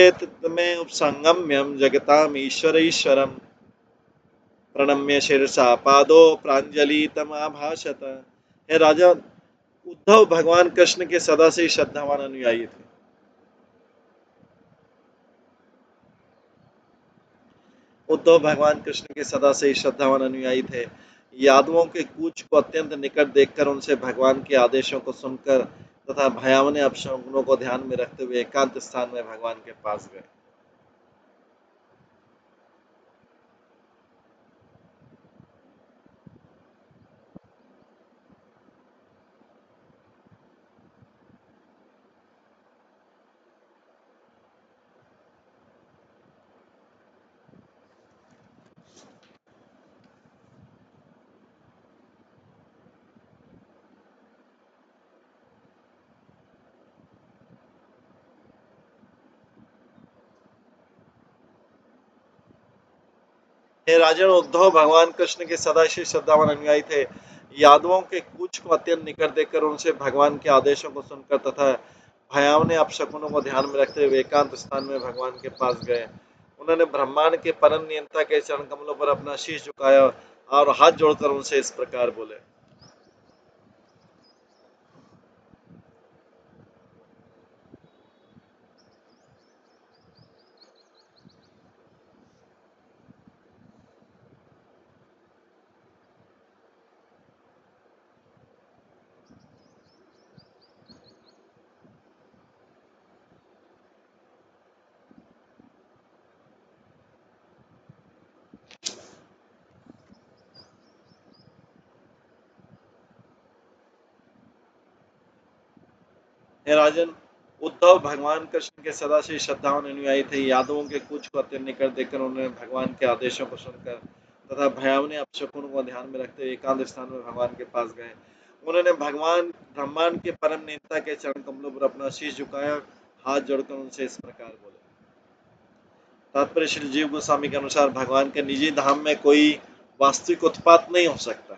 में उपसंगम्यम जगताम ईश्वर ईश्वरम। प्रणम्य शीर्षा पादो प्रांजलि तमाभाषत। हे राजा, उद्धव भगवान कृष्ण के सदा से ही श्रद्धावान अनुयायी थे। उद्धव भगवान कृष्ण के सदा से ही श्रद्धावान अनुयायी थे। यादवों के कूच को अत्यंत निकट देखकर उनसे भगवान के आदेशों को सुनकर तथा भयावने अपशकुनों को ध्यान में रखते हुए एकांत स्थान में भगवान के पास गए। हे राजन, उद्धव भगवान कृष्ण के सदा से श्रद्धावान अनुयायी थे। यादवों के कूच को अत्यंत निकट देखकर उनसे भगवान के आदेशों को सुनकर तथा भयावने अपशकुनों को ध्यान में रखते हुए एकांत स्थान में भगवान के पास गए। उन्होंने ब्रह्मांड के परम नियंता के चरण कमलों पर अपना शीश झुकाया और हाथ जोड़कर उनसे इस प्रकार बोले। हे राजन, उद्धव भगवान कृष्ण के सदा से श्रद्धावान अनुयायी थे। यादवों के कूच को अत्यंत निकट देखकर उन्होंने भगवान के आदेशों को सुनकर तथा भयावने अपशकुनों को ध्यान में रखते हुए एकांत स्थान में भगवान के पास गए। उन्होंने भगवान ब्रह्मांड के परम नेता के चरण कमलों पर अपना शीश झुकाया, हाथ जोड़कर उनसे इस प्रकार बोले। तात्पर्य श्री जीव गोस्वामी के अनुसार भगवान के निजी धाम में कोई वास्तविक उत्पात नहीं हो सकता।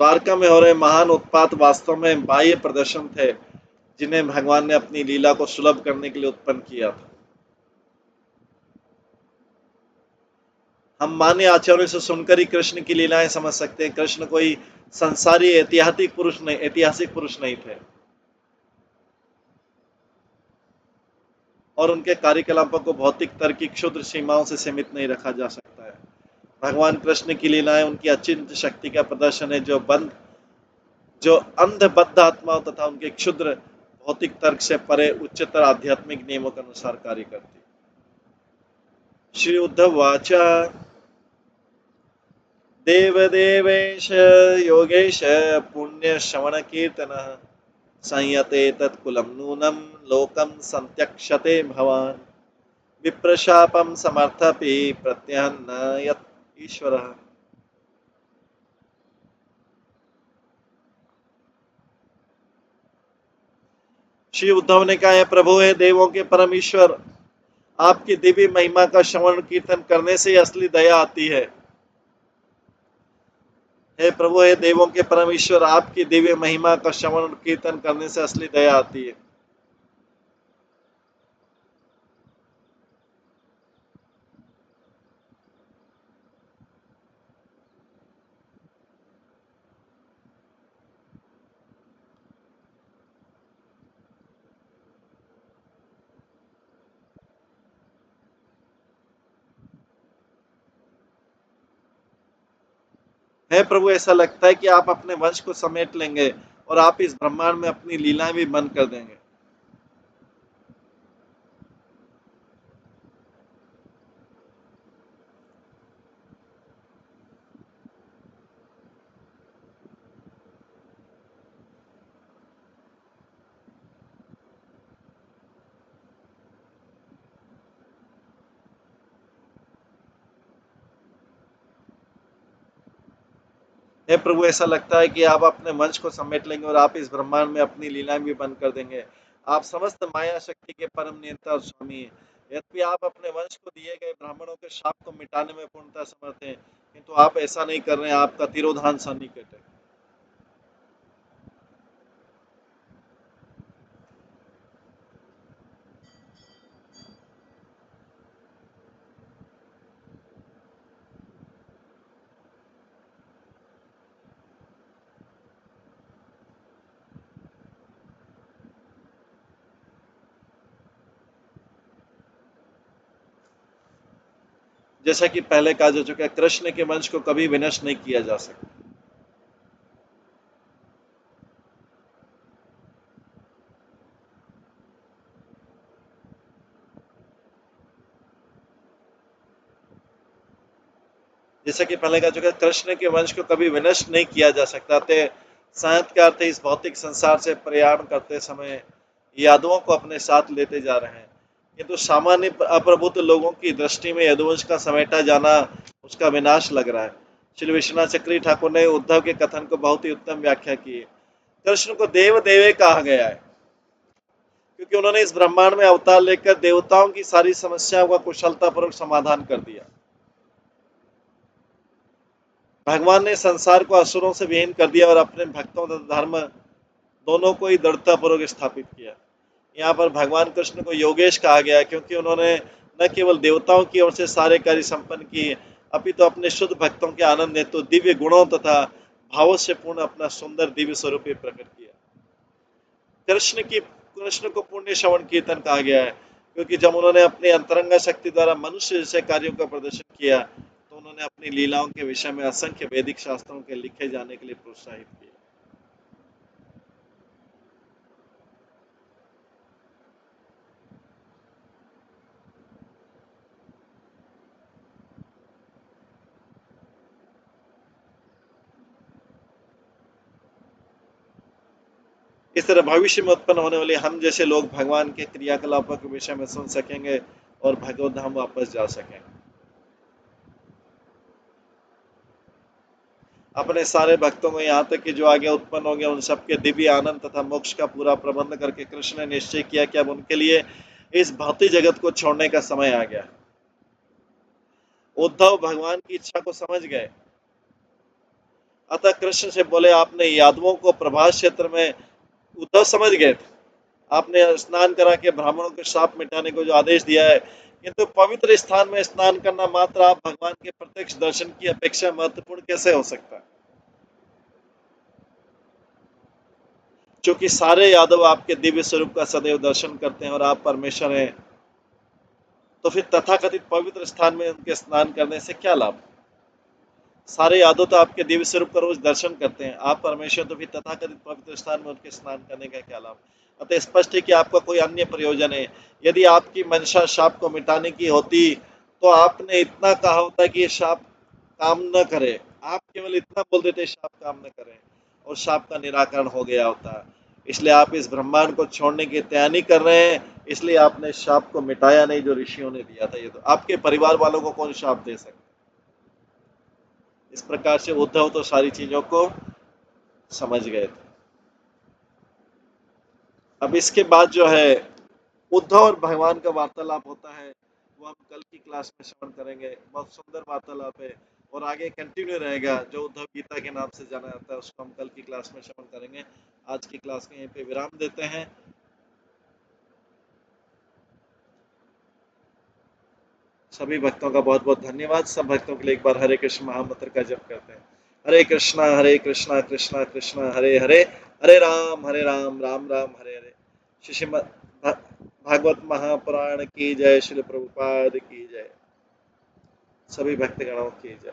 द्वारका में हो रहे महान उत्पात वास्तव में बाह्य प्रदर्शन थे, जिन्हें भगवान ने अपनी लीला को सुलभ करने के लिए उत्पन्न किया था। हम मान्य आचार्यों से सुनकर ही कृष्ण की लीलाएं समझ सकते हैं। कृष्ण कोई संसारी ऐतिहासिक पुरुष नहीं थे और उनके कार्यकलापों को भौतिक तर्क की क्षुद्र सीमाओं से सीमित नहीं रखा जा सकता है। भगवान कृष्ण की लीलाएं उनकी अचिंत्य शक्ति का प्रदर्शन है, जो अंधबद्ध आत्माओं तथा उनके क्षुद्र भौतिक तर्क से परे उच्चतर आध्यात्मिक नियमों के अनुसार कार्य करती। श्री उद्धव वाचा देवदेवेश योगेश पुण्य श्रवण कीर्तन संयते तत्कुलं नूनं लोकं संत्यक्षते भवान् विप्रशापं समर्थपि प्रत्यहन्न यत् ईश्वरः। श्री उद्धव ने कहा है, प्रभु है देवों के परम ईश्वर, आपकी दिव्य महिमा का श्रवण कीर्तन करने से असली दया आती है। हे प्रभु हे देवों के परम ईश्वर, आपकी दिव्य महिमा का श्रवण कीर्तन करने से असली दया आती है। हे प्रभु, ऐसा लगता है कि आप अपने वंश को समेट लेंगे और आप इस ब्रह्मांड में अपनी लीलाएं भी बंद कर देंगे। हे प्रभु, ऐसा लगता है कि आप अपने वंश को समेट लेंगे और आप इस ब्रह्मांड में अपनी लीलाएं भी बंद कर देंगे। आप समस्त माया शक्ति के परम नियंता और स्वामी हैं। यद्यपि आप अपने वंश को दिए गए ब्राह्मणों के शाप को मिटाने में पूर्णतः समर्थ हैं, किंतु आप ऐसा नहीं कर रहे हैं। आपका तिरोधान सन्निकट है। जैसा कि पहले कहा जा चुका है, कृष्ण के वंश को कभी विनष्ट नहीं किया जा सकता। जैसा कि पहले कहा चुका है, कृष्ण के वंश को कभी विनष्ट नहीं किया जा सकता। संत के अर्थ इस भौतिक संसार से प्रयाण करते समय यादवों को अपने साथ लेते जा रहे हैं, किंतु तो सामान्य अप्रबुद्ध लोगों की दृष्टि में यदुवंश का समेटा जाना उसका विनाश लग रहा है। श्री विश्वनाथ चक्री ठाकुर ने उद्धव के कथन को बहुत ही उत्तम व्याख्या की है। कृष्ण को देव देवे कहा गया है क्योंकि उन्होंने इस ब्रह्मांड में अवतार लेकर देवताओं की सारी समस्याओं का कुशलतापूर्वक समाधान कर दिया। भगवान ने संसार को असुरों से विहीन कर दिया और अपने भक्तों तथा धर्म दोनों को ही दृढ़तापूर्वक स्थापित किया। यहाँ पर भगवान कृष्ण को योगेश कहा गया क्योंकि उन्होंने न केवल देवताओं की ओर से सारे कार्य संपन्न किए, अपितु तो अपने शुद्ध भक्तों के आनंद हेतु दिव्य गुणों तथा भावों से पूर्ण अपना सुंदर दिव्य स्वरूप प्रकट किया। कृष्ण को पुण्य श्रवण कीर्तन कहा गया है क्योंकि जब उन्होंने अपनी अंतरंगा शक्ति द्वारा मनुष्य जैसे कार्यों का प्रदर्शन किया तो उन्होंने अपनी लीलाओं के विषय में असंख्य वैदिक शास्त्रों के लिखे जाने के लिए प्रोत्साहित किया। इस तरह भविष्य में उत्पन्न होने वाले हम जैसे लोग भगवान के क्रियाकलापों के विषय में सुन सकेंगे और भगवत धाम वापस जा सकेंगे। अपने सारे भक्तों को यहाँ तक कि जो आगे उत्पन्न होंगे उन सबके दिव्य आनंद तथा मोक्ष का पूरा प्रबंध करके कृष्ण ने निश्चय किया कि अब उनके लिए इस भौतिक जगत को छोड़ने का समय आ गया। उद्धव भगवान की इच्छा को समझ गए, अतः कृष्ण से बोले, आपने यादवों को प्रभास क्षेत्र में, उद्धव समझ गए थे, आपने स्नान करा के ब्राह्मणों के शाप मिटाने को जो आदेश दिया है, किंतु पवित्र स्थान में स्नान करना मात्र आप भगवान के प्रत्यक्ष दर्शन की अपेक्षा महत्वपूर्ण कैसे हो सकता है? क्योंकि सारे यादव आपके दिव्य स्वरूप का सदैव दर्शन करते हैं और आप परमेश्वर हैं, तो फिर तथाकथित पवित्र स्थान में उनके स्नान करने से क्या लाभ? सारे यादव तो आपके दिव्य स्वरूप का रोज दर्शन करते हैं, आप परमेश्वर, तो फिर तथाकथित पवित्र स्थान में उनके स्नान करने का क्या लाभ? अतः स्पष्ट है कि आपका कोई अन्य प्रयोजन है। यदि आपकी मंशा शाप को मिटाने की होती तो आपने इतना कहा होता कि ये शाप काम न करे, आप केवल इतना बोल देते शाप काम न करे और शाप का निराकरण हो गया होता। इसलिए आप इस ब्रह्मांड को छोड़ने की तैयारी कर रहे हैं, इसलिए आपने शाप को मिटाया नहीं जो ऋषियों ने दिया था। ये तो आपके परिवार वालों को कौन शाप दे सकता? इस प्रकार से उद्धव तो सारी चीजों को समझ गए थे। अब इसके बाद जो है उद्धव और भगवान का वार्तालाप होता है, वो हम कल की क्लास में श्रवण करेंगे। बहुत सुंदर वार्तालाप है और आगे कंटिन्यू रहेगा। जो उद्धव गीता के नाम से जाना जाता है उसको हम कल की क्लास में श्रवण करेंगे। आज की क्लास में यहीं पे विराम देते हैं। सभी भक्तों का बहुत बहुत धन्यवाद। सब भक्तों के लिए एक बार हरे कृष्ण महामंत्र का जप करते हैं। हरे कृष्णा कृष्णा कृष्णा हरे हरे, हरे राम राम राम हरे हरे। श्रीमद् भागवत महापुराण की जय। श्री प्रभुपाद की जय। सभी भक्तगणों की जय।